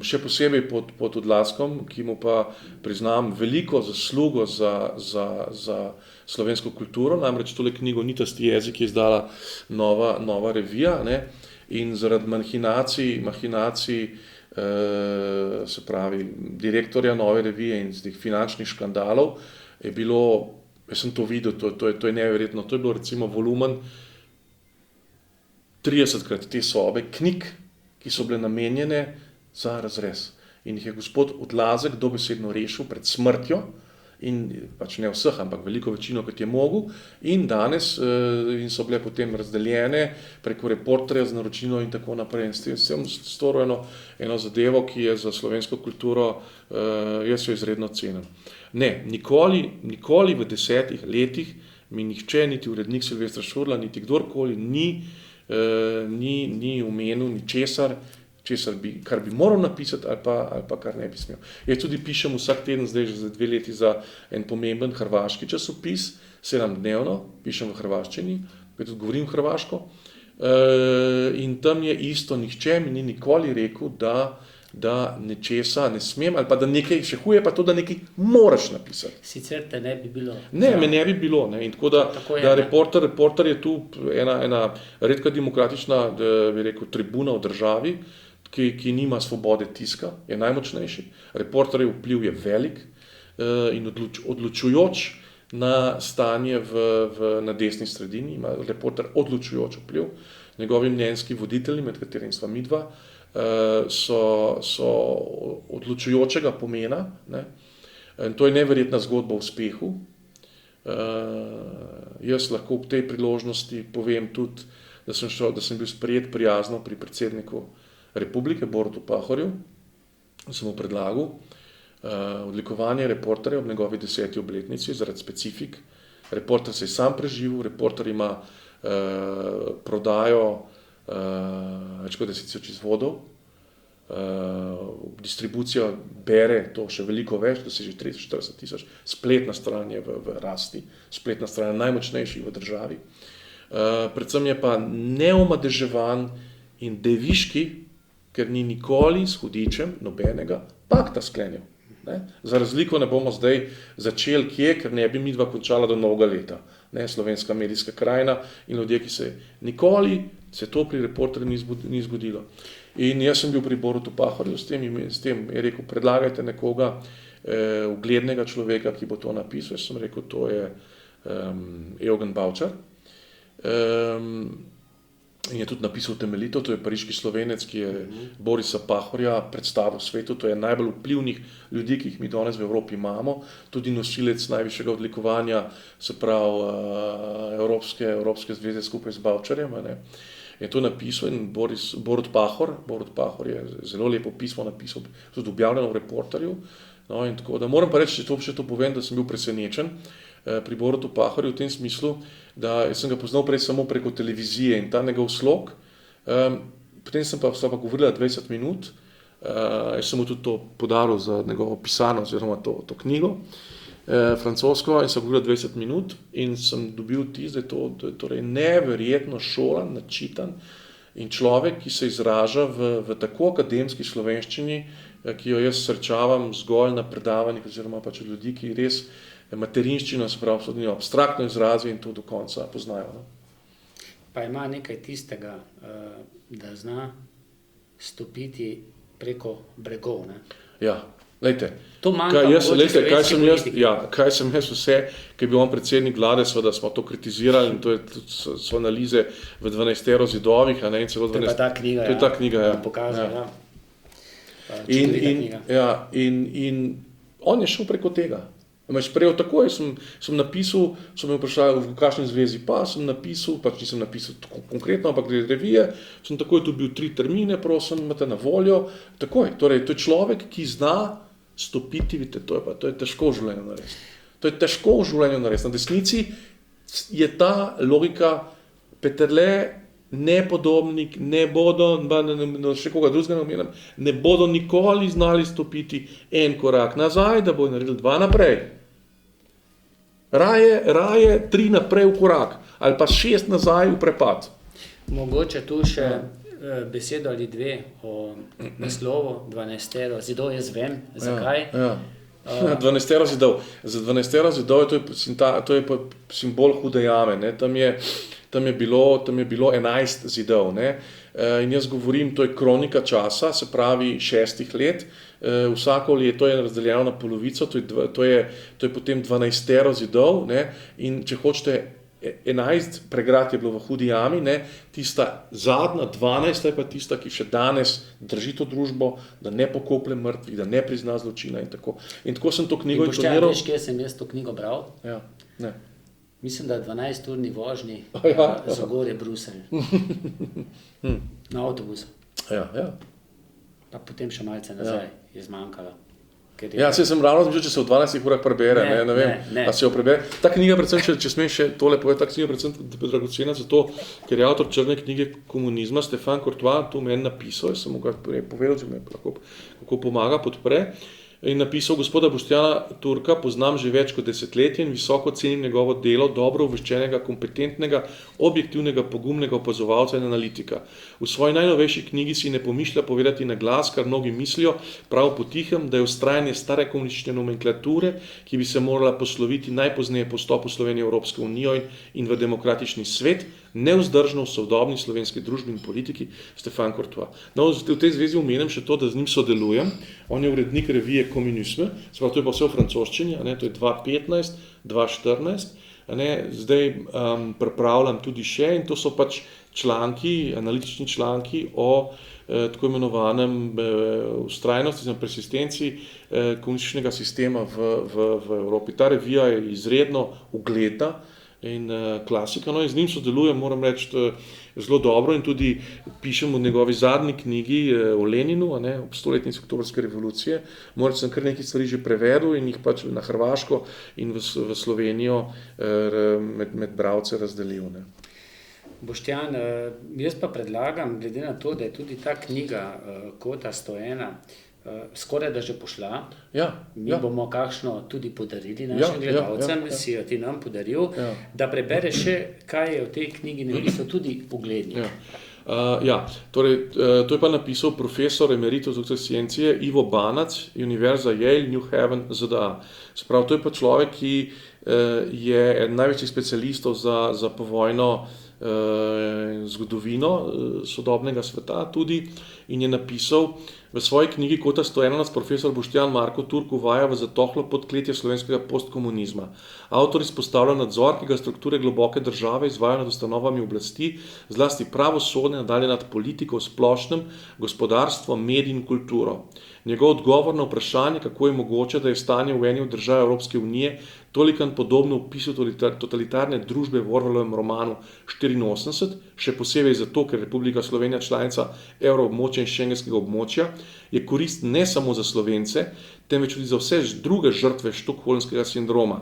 še posebej pod Odlazkom, ki mu pa priznam veliko zaslugo za slovensko kulturo, namreč tole knjigo Nitasti jezik je izdala nova revija, in zaradi mahinacij, se pravi, direktorja nove revije in teh finančnih škandalov je bilo, jaz sem to videl, to je neverjetno, to je bilo recimo volumen 30krat te sobe knjig, ki so bile namenjene za razrez. In jih je gospod Odlazek dobesedno rešil pred smrtjo, in pač ne vseh, ampak veliko večino, kot je mogel, in danes in so bile potem razdeljene preko Reporterja z naročnino in tako naprej. In s tem storil eno zadevo, ki je za slovensko kulturo, jaz jo izredno cenim. Ne, nikoli v 10 letih mi nihče, niti urednik Silvestra Šurla, niti kdorkoli ni omenil ničesar, kar bi moral napisati ali pa kar ne bi smel. Jaz tudi pišem vsak teden, zdaj že za 2 leti, za en pomemben hrvaški časopis, 7-dnevno, pišem v hrvaščini, tudi govorim hrvaško, in tam je isto, nihče mi ni nikoli rekel, da nečesa ne smem, ali pa da nekaj, še huje pa to, da nekaj moraš napisati. Sicer te ne bi bilo. Ne, me ne bi bilo. In tako da Reporter je tu ena redka demokratična, bi rekel, tribuna v državi, ki nima svobode tiska, je najmočnejši. Reporterjev vpliv je velik in odločujoč na stanje na desni sredini, ima Reporter odločujoč vpliv. Njegovi mnenjski voditelji, med katerimi sva midva, so odločujočega pomena, in to je neverjetna zgodba o uspehu. Jaz lahko ob tej priložnosti povem tudi, da sem bil sprejet prijazno pri predsedniku Republike, Borutu Pahorju, sem mu predlagal odlikovanje Reporterja ob njegovi 10. obletnici zaradi specifik. Reporter se je sam preživel, Reporter ima prodajo več kot 10 izvodov, distribucija bere to še veliko več, doseže 30-40 tisoč, spletna stran je v rasti, spletna stran je najmočnejši v državi. Predvsem je pa neomadeževan in deviški, ker ni nikoli s hudičem nobenega pakta sklenil. Za razliko ne bomo zdaj začeli kje, ker ne bi midva končala do novega leta. Slovenska medijska krajina in ljudje, ki nikoli se to pri Reporterju ni zgodilo. In jaz sem bil pri Borutu Pahorju, s tem je rekel, predlagajte nekoga, uglednega človeka, ki bo to napisal. Jaz sem rekel, to je Eugen Bavčar. In je tudi napisal temeljito, to je pariški Slovenec, ki je Borisa Pahorja predstavil v svetu, to je najbolj vplivnih ljudi, ki jih mi danes v Evropi imamo, tudi nosilec najvišjega odlikovanja, se pravi Evropske zveze skupaj z Bavčarjem. Je to napisal in Borut Pahor je zelo lepo pismo napisal, tudi objavljeno v Reporterju. In tako da moram pa reči, če to povem, da sem bil presenečen pri Borutu Pahorju v tem smislu, da sem ga poznal prej samo preko televizije in ta njegov slog. Potem sva pa govorila 20 minut, jaz sem mu tudi to podaril za njegovo pisano oziroma to knjigo, francosko, in sem govorila 20 minut in sem dobil vtis, da je to neverjetno šolan, načitan in človek, ki se izraža v tako akademski slovenščini, ki jo jaz srečavam zgolj na predavanjih oziroma pač od ljudi, ki res materinščino, se pravi, abstraktno izrazi in to do konca poznajo. Pa ima nekaj tistega, da zna stopiti preko bregov. Ja, Lejte, To manjka kaj mogoče sem jaz vse, ki je bil on predsednik vlade, seveda smo to kritizirali in to so analize v 12 zidovih, a ne, in celo 12. To je pa ta knjiga, To je ta knjiga, ja. Pokazal, Ja. Čudovita knjiga. In on je šel preko tega. Prej takoj sem napisal, so me vprašali, v kakšni zvezi pa sem napisal, pač nisem napisal tako konkretno, ampak glede revije, sem takoj dobil 3 termine, prosim, imate na voljo, takoj. Torej, to je človek, ki zna stopiti, vidite, to je težko v življenju narediti. To je težko v življenju narediti. Na desnici je ta logika Peterle, Nepodobnik, ne bodo, še koga drugega omenjam, ne bodo nikoli znali stopiti en korak nazaj, da bodo naredili 2 naprej. Raje 3 naprej v korak, ali pa 6 nazaj v prepad. Mogoče tu še besedo ali dve o naslovu 12 zidov, jaz vem, zakaj. Ja. 12 zidov. Za 12 zidov to je pa simbol hude jame. Ne? Tam je bilo 11 zidov. Ne? In jaz govorim, to je kronika časa, se pravi 6 let. Vsako leto je razdeljeno na polovico, to je potem 12 zidov. Ne? In če hočete, 11 pregrad je bilo v hudi jami, ne? Tista zadnja 12 je pa tista, ki še danes drži to družbo, da ne pokoplje mrtvih, da ne prizna zločina in tako. In tako sem to knjigo intoniral. Veš, kje sem jaz to knjigo bral? Ja, ne. Mislim, da 12-urni vožnji za gore Bruselj. Na avtobusu. Ja. Pa potem še malce nazaj je zmanjkalo. Ja, sem ravno zmišljal, če se v 12 urah prebere, ne vem, ne. A se jo prebere. Ta knjiga, predvsem, če smem še tole povedati, ta knjiga predvsem dragocena zato, ker je avtor črne knjige komunizma, Stefan Courtois, to meni napisal, jaz sem mu ga povedal, če me kako pomaga, podpre, in napisal: gospoda Boštjana Turka poznam že več kot desetletje in visoko cenim njegovo delo, dobro obveščenega, kompetentnega, objektivnega, pogumnega opazovalca in analitika. V svoji najnovejši knjigi si ne pomišlja povedati na glas, kar mnogi mislijo, prav potihem, da je vztrajanje stare komunistične nomenklature, ki bi se morala posloviti najpozneje po vstopu Slovenije v Evropsko unijo in v demokratični svet, nevzdržno v sodobni slovenski družbi in politiki. Stefan Courtois. No, v tej zvezi omenim še to, da z njim sodelujem. On je urednik revije Communisme, to je pa vse v francoščini, to je 2015, 2014. Zdaj pripravljam tudi še, in to so pač članki, analitični članki o tako imenovanem vztrajnosti in persistenci komunističnega sistema v Evropi. Ta revija je izredno ugledna in klasika, in z njim sodelujem, moram reči, zelo dobro, in tudi pišem v njegovi zadnji knjigi o Leninu, ob 100-letnici oktobrske revolucije. Moram, sem kar nekaj stvari že prevedel in jih pač na Hrvaško in v Slovenijo med bralce razdelil. Boštjan, jaz pa predlagam, glede na to, da je tudi ta knjiga Kota 101 skoraj da že pošla. Mi bomo kakšno tudi podarili našim gledalcem, si jo ti nam podaril, da prebereš še, kaj je v tej knjigi napisal tudi uglednik. Torej, to je pa napisal profesor emeritus dr. sciencije Ivo Banac, Univerza Yale, New Haven, ZDA. Se pravi, to je pa človek, ki je eden največjih specialistov za povojno zgodovino sodobnega sveta tudi, in je napisal v svoji knjigi Kota 101 nas profesor Boštjan Marko Turk uvaja v zatohlo podkletje slovenskega postkomunizma. Avtor izpostavlja nadzor, ki ga strukture globoke države izvajajo nad ustanovami oblasti, zlasti pravosodne, nadalje nad politiko v splošnem, gospodarstvo, medij in kulturo. Njegov odgovor na vprašanje, kako je mogoče, da je stanje v eni od držav Evropske unije tolikan podobno opisu totalitarne družbe v Orwellovem romanu 84, še posebej zato, ker Republika Slovenija članica evroobmočja in šengenskega območja, je korist ne samo za Slovence, temveč tudi za vse druge žrtve štokholmskega sindroma.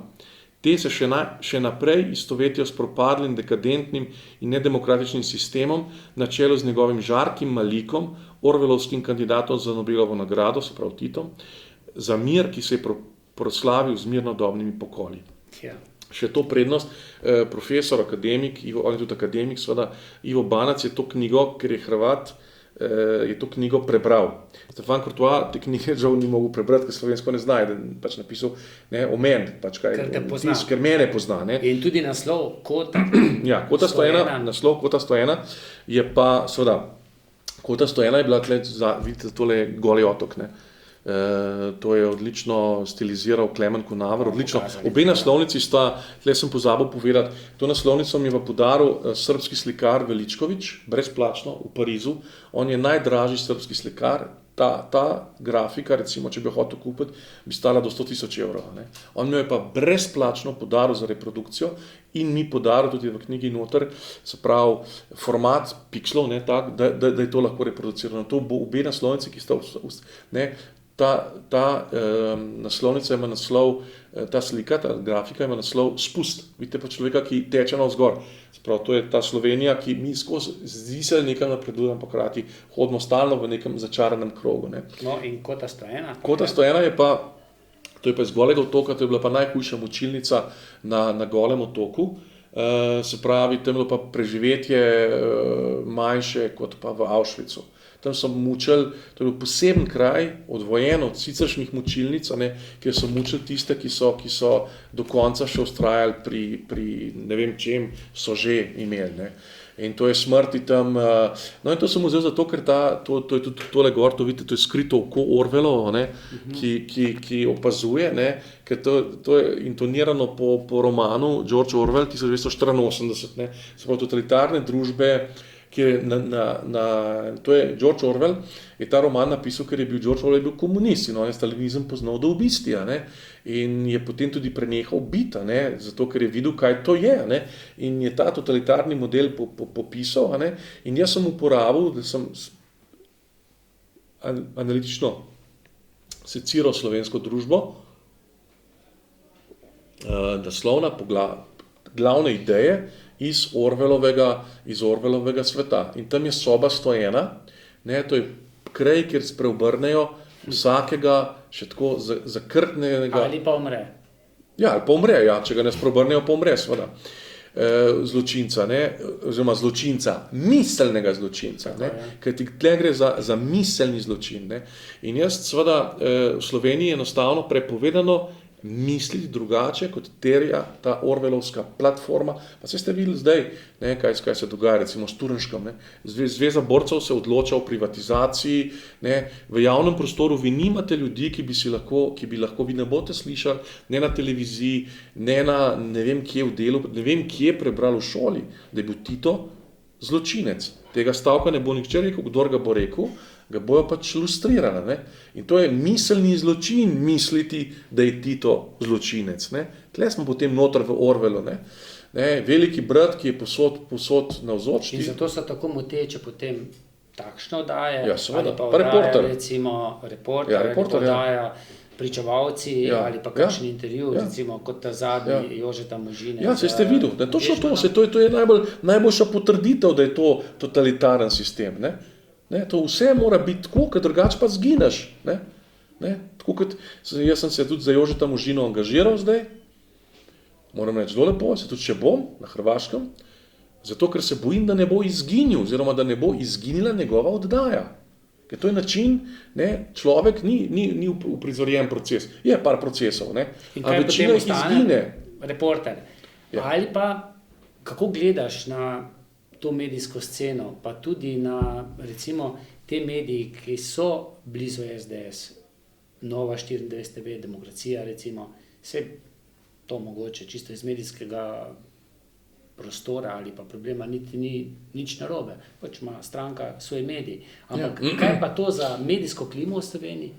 Te se še naprej istovetijo s propadlim, dekadentnim in nedemokratičnim sistemom na čelu z njegovim žarkim malikom, orwellovskim kandidatom za Nobelovo nagrado, se pravi Titom, za mir, ki se je proslavil z mirnodobnimi pokoli. Še to prednost, profesor, akademik, on je tudi akademik, seveda, Ivo Banac je to knjigo, ker je Hrvat, je to knjigo prebral. Stefan Courtois te knjige žal ni mogel prebrati, ker slovensko ne zna, je pač napisal o meni, ker mene pozna. In tudi naslov Kota. Ja, Kota 101, naslov Kota 101 je pa, seveda, Kota 101 je bila tle, vidite tole Goli otok, To je odlično stiliziral Klemen Kunaver, odlično. Pokazali. Obe naslovnici sta, tle sem pozabil povedati, to naslovnico mi je pa podaril srbski slikar Veličković, brezplačno v Parizu. On je najdražji srbski slikar. Ta grafika, recimo, če bi jo hotel kupiti, bi stala do 100.000 evrov. Ne. On mi jo je pa brezplačno podaril za reprodukcijo in mi podaril tudi v knjigi noter, se pravi, format pikslov, ne, tak, da je to lahko reproducirano. To bo obe naslovnici, ki sta ne, ta naslovnica ima naslov, ta slika, ta grafika ima naslov Spust. Vidite pa človeka, ki teče navzgor. Sprav, to je ta Slovenija, ki mi skozi zdi se nekam napredujemo, pa hkrati hodimo stalno v nekem začaranem krogu. Ne. No in Kota 101? Kota 101 je pa, to je pa iz Golega otoka, to je bila pa najhujša mučilnica na Golem otoku. Se pravi, tam je bilo pa preživetje manjše kot pa v Auschwitzu. Tam so mučili, to je bil poseben kraj, odvojen od siceršnjih mučilnic, ne, kjer so mučili tiste, ki so do konca še vztrajali pri ne vem čem so že imeli. Ne. In to je smrti tam, no in to sem vzel zato, ker to je tudi tole gor, to vidite, to je skrito oko Orwellovo, ne, ki opazuje, ne, ker to je intonirano po romanu George Orwell 1984, ne, se pravi totalitarne družbe, ki je to je George Orwell, je ta roman napisal, ker je bil George Orwell bil komunist in on je stalinizem poznal do ubistja, ne, in je potem tudi prenehal biti, ne, zato ker je videl, kaj to je, ne, in je ta totalitarni model popisal, ne, in jaz sem uporabil, da sem analitično seciral slovensko družbo, naslovna glavne ideje iz Orwellovega sveta. In tam je soba 101, ne, to je kraj, kjer spreobrnejo vsakega še tako zakrtnega. Ali pa umre. Ja, ali pa umre, ja, če ga ne spreobrnejo, pa umre, seveda. Zločinca, ne, oziroma zločinca, miselnega zločinca, ne, ker ti tle gre za miselni zločin. Ne. In jaz seveda v Sloveniji enostavno prepovedano misliti drugače, kot terja ta Orwellovska platforma. Pa ste videli zdaj, ne, kaj se dogaja, recimo s Turnškom. Ne. Zveza borcev se odloča o privatizaciji. Ne. V javnem prostoru vi nimate ljudi, ki bi lahko vi ne boste slišali, ne na televiziji, ne na ne vem kje v delu, ne vem kje prebrali v šoli, da je bil Tito zločinec. Tega stavka ne bo nihče rekel, kdor ga bo rekel, ga bojo pač lustrirali. Ne? In to je miselni zločin misliti, da je Tito zločinec. Ne? Tle smo potem noter v Orwellu. Ne? Ne? Veliki brat, ki je posod navzoč. In zato so tako moteče potem takšne oddaje, ja, seveda, ali pa oddaje, reporter. Recimo reporter, ja, reporter, oddaja pričevalci, ja, ali pa kakšen ja, intervju, ja, kot ta zadnji, ja, Jožeta Možine. Ja, se ste videli, da točno to je najboljša potrditev, da je to totalitaren sistem. Ne? Ne, to vse mora biti tako, ker drugače pa zgineš. Ne? Ne? Tako kot, jaz sem se tudi za Jožeta Možino angažiral zdaj, moram reči zelo lepo, se tudi še bom na Hrvaškem, zato ker se bojim, da ne bo izginil, oziroma da ne bo izginila njegova oddaja. Ker to je način, ne, človek ni uprizorjen proces, je par procesov, ne, a večina izgine. Reporter, ja. Ali pa kako gledaš na to medijsko sceno, pa tudi na recimo te mediji, ki so blizu SDS, Nova 24 TV, Demokracija recimo, vse to mogoče čisto iz medijskega prostora ali pa problema niti ni nič narobe, pač ima stranka svoj medij. Ampak kaj pa to za medijsko klimo v Sloveniji?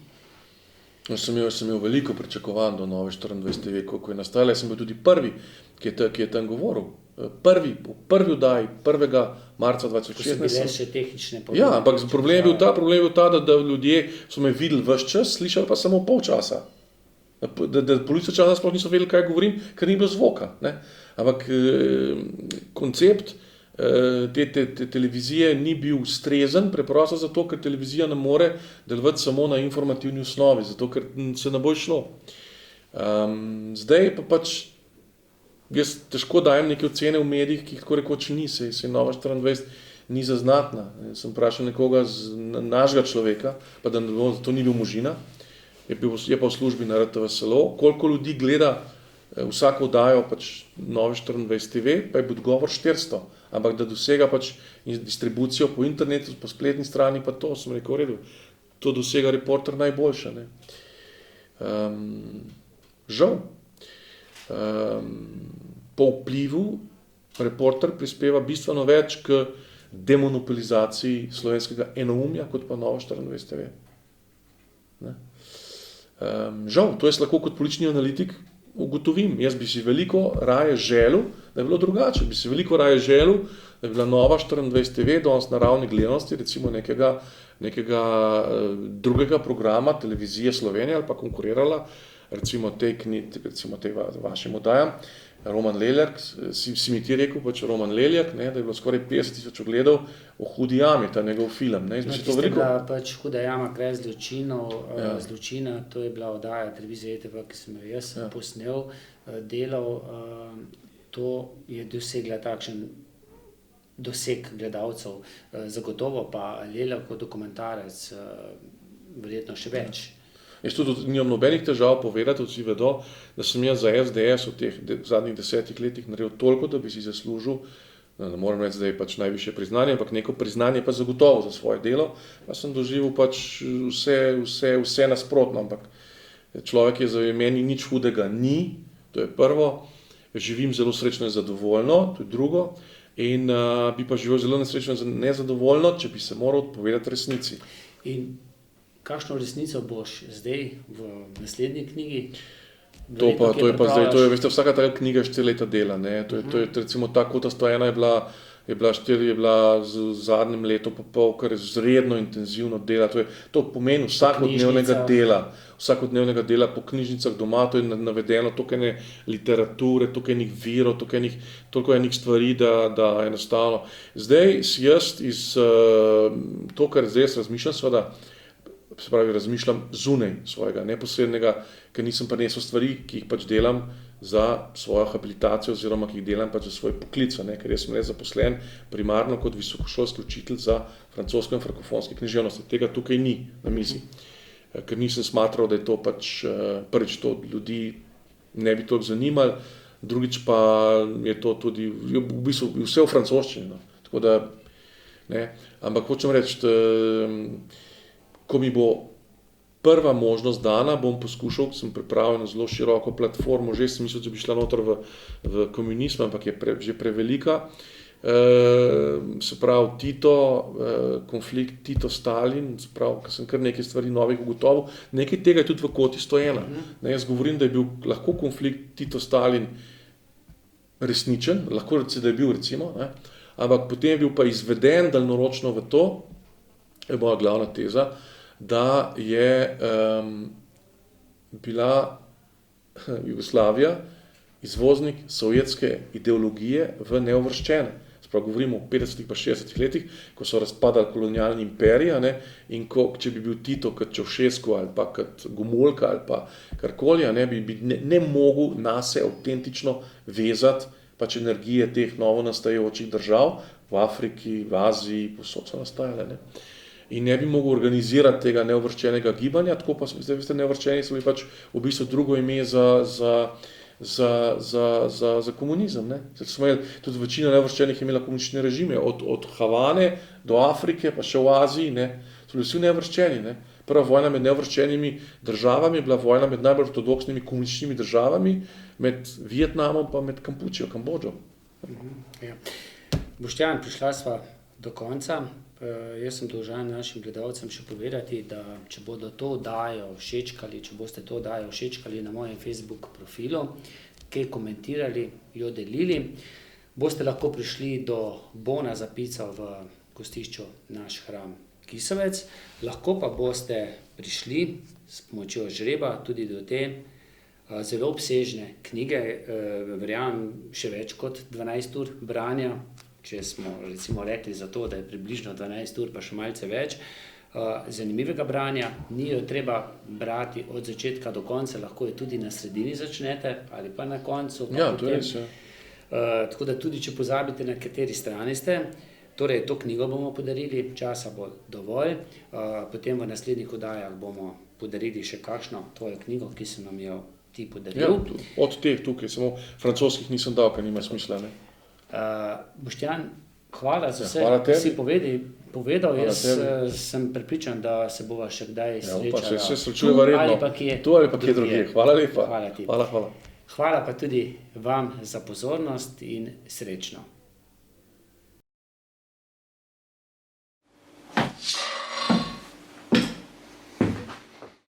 No, sem imel veliko pričakovanj do Nove 24 TV, ko je nastala. Jaz sem bil tudi prvi, ki je tam govoril. Prvi oddaji 1. marca 2016. Ko so bile še tehnične probleme. Ja, ampak problem je bil ta, da ljudje so me videli ves čas, slišali pa samo pol časa. Da polovico časa sploh niso vedeli, kaj govorim, ker ni bilo zvoka. Ne? Ampak koncept te televizije ni bil ustrezen, preprosto zato, ker televizija ne more delovati samo na informativni osnovi, zato ker se ne bo šlo. Zdaj pa pač jaz težko dajem neke ocene v medijih, ki jih tako rekoč ni, se Nova 24 ni zaznatna. Sem vprašal nekoga našega človeka, pa da to ni bil Možina, je pa v službi na RTV Selo, koliko ljudi gleda vsako oddajo pač Nove 24 TV, pa je bil odgovor 400, ampak da dosega pač distribucijo po internetu, po spletni strani, pa to sem rekel v redu. to dosega Reporter najboljše. Ne. Žal. Po vplivu Reporter prispeva bistveno več k demonopolizaciji slovenskega enoumja, kot pa Nova 24 TV. Ne. Žal, to jaz lahko kot politični analitik ugotovim. Jaz bi si veliko raje želel, da je bilo drugače. Bi si veliko raje želel, da je bila Nova 24 TV danes na ravni gledanosti, recimo nekega drugega programa televizije Slovenije ali pa konkurirala recimo tej vašim oddajam. Roman Leljak, si mi ti rekel, pač Roman Leljak, ne, da je bilo skoraj 50,000 ogledov o Hudi jami, ta njegov film. Ne, no, tiste je bila pač Huda jama, kraj zločina, to je bila oddaja televizije ETV, ki sem jo jaz posnel, delal, to je dosegla takšen doseg gledalcev, zagotovo pa Leljak kot dokumentarec verjetno še več. Jaz tudi nimam nobenih težav povedati, vsi vedo, da sem jaz za SDS v teh zadnjih 10 letih naredil toliko, da bi si zaslužil, ne moram reči, da je pač najvišje priznanje, ampak neko priznanje pa zagotovo za svoje delo, pa sem doživel pač vse nasprotno, ampak človek je za meni nič hudega ni, to je prvo, živim zelo srečno in zadovoljno, to je drugo, in bi pa živel zelo nesrečno in nezadovoljno, če bi se moral odpovedati resnici. In kakšno resnico boš zdaj v naslednji knjigi? To je pa zdaj, veste, vsaka taka knjiga 4 leta dela, ne, to je recimo ta Kota 101 je bila z zadnjim letom pa pol, kar je izredno intenzivno dela, to pomeni vsakodnevnega dela po knjižnicah doma, to je navedeno, toliko ene literature, toliko enih virov, toliko enih stvari, da enostavno. Zdaj si jaz to, kar zdaj razmišljam, seveda, se pravi, razmišljam zunaj svojega neposrednega, ker nisem prinesel stvari, ki jih pač delam za svojo habilitacijo oziroma ki jih delam pač za svoj poklic, ker jaz sem le zaposlen primarno kot visokošolski učitelj za francosko in frankofonske književnosti. Tega tukaj ni na mizi, ker nisem smatral, da je to pač prvič to ljudi ne bi toliko zanimalo, drugič pa je to tudi v bistvu vse v francoščini, no. Tako da, ne, ampak hočem reči, ko mi bo prva možnost dana, bom poskušal, sem pripravil na zelo široko platformo, že sem mislil, da bi šla noter v komunizem, ampak je že prevelika. Se pravi, konflikt Tito-Stalin, se pravi, ker sem kar nekaj stvari novih ugotovil, nekaj tega je tudi v Koti 101. Ne, jaz govorim, da je bil lahko konflikt Tito-Stalin resničen, lahko da je bil recimo, ne, ampak potem je bil pa izveden daljnoročno v to, je moja glavna teza, da je bila Jugoslavija izvoznik sovjetske ideologije v neuvrščene. Sprav govorimo o 50. pa 60. letih, ko so razpadali kolonialni imperiji, ne, in če bi bil Tito kot Čaušesku ali pa kot Gomulka ali pa karkoli, bi ne mogel nase avtentično vezati pač energije teh novo nastajajočih držav v Afriki, v Aziji, povsod so nastajale, ne. In ne bi mogel organizirati tega neuvrščenega gibanja, tako pa zdaj, veste, neuvrščeni so bili pač v bistvu drugo ime za komunizem, ne. Smo imeli, tudi večina neuvrščenih je imela komunistične režime, od Havane do Afrike, pa še v Aziji, ne, so bili vsi neuvrščeni, ne. Prva vojna med neuvrščenimi državami je bila vojna med najbolj ortodoksnimi komunističnimi državami, med Vietnamom pa med Kambodžo. Ja. Boštjan, prišla sva do konca. Jaz sem dolžan našim gledalcem še povedati, da če bodo to oddajo všečkali, če boste to oddajo všečkali na mojem Facebook profilu, kaj komentirali, jo delili, boste lahko prišli do bona za pico v gostišču Naš hram Kisovec, lahko pa boste prišli s pomočjo žreba tudi do te zelo obsežne knjige, verjamem še več kot 12 ur branja, če smo recimo rekli za to, da je približno 12 ur, pa še malce več, zanimivega branja, ni jo treba brati od začetka do konca, lahko je tudi na sredini začnete ali pa na koncu. Ja, to je res, ja. Tako da tudi, če pozabite, na kateri strani ste, torej to knjigo bomo podarili, časa bo dovolj, potem v naslednjih oddajah bomo podarili še kakšno tvojo knjigo, ki sem nam jo ti podaril. Ja, od teh tukaj, samo francoskih nisem dal, ker nima smisla, ne. Boštjan, Hvala za vse, hvala kar tebi. si povedal. Hvala Jaz tebi. sem prepričan, da se bova še kdaj Ja, pa srečala. se srečujeva redno. Ali pa kje Tu ali pa kje drugje. Hvala lepa. Hvala ti. Hvala. Hvala pa tudi vam za pozornost in srečno.